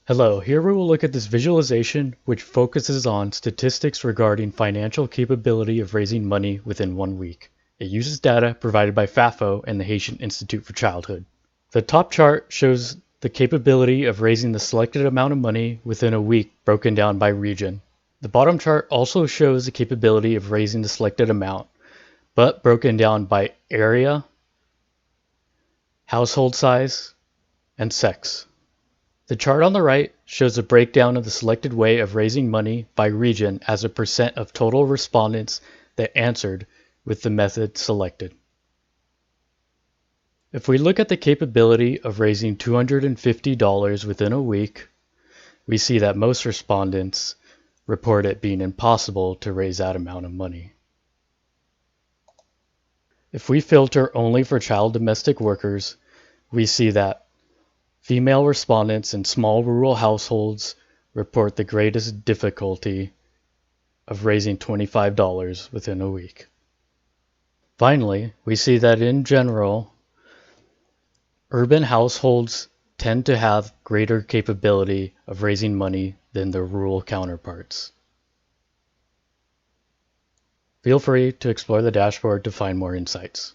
Hello, here we will look at this visualization which focuses on statistics regarding financial capability of raising money within 1 week. It uses data provided by FAFO and the Haitian Institute for Childhood. The top chart shows the capability of raising the selected amount of money within a week broken down by region. The bottom chart also shows the capability of raising the selected amount, but broken down by area, household size, and sex. The chart on the right shows a breakdown of the selected way of raising money by region as a percent of total respondents that answered with the method selected. If we look at the capability of raising $250 within a week, we see that most respondents report it being impossible to raise that amount of money. If we filter only for child domestic workers, we see that female respondents in small rural households report the greatest difficulty of raising $25 within a week. Finally, we see that in general, urban households tend to have greater capability of raising money than their rural counterparts. Feel free to explore the dashboard to find more insights.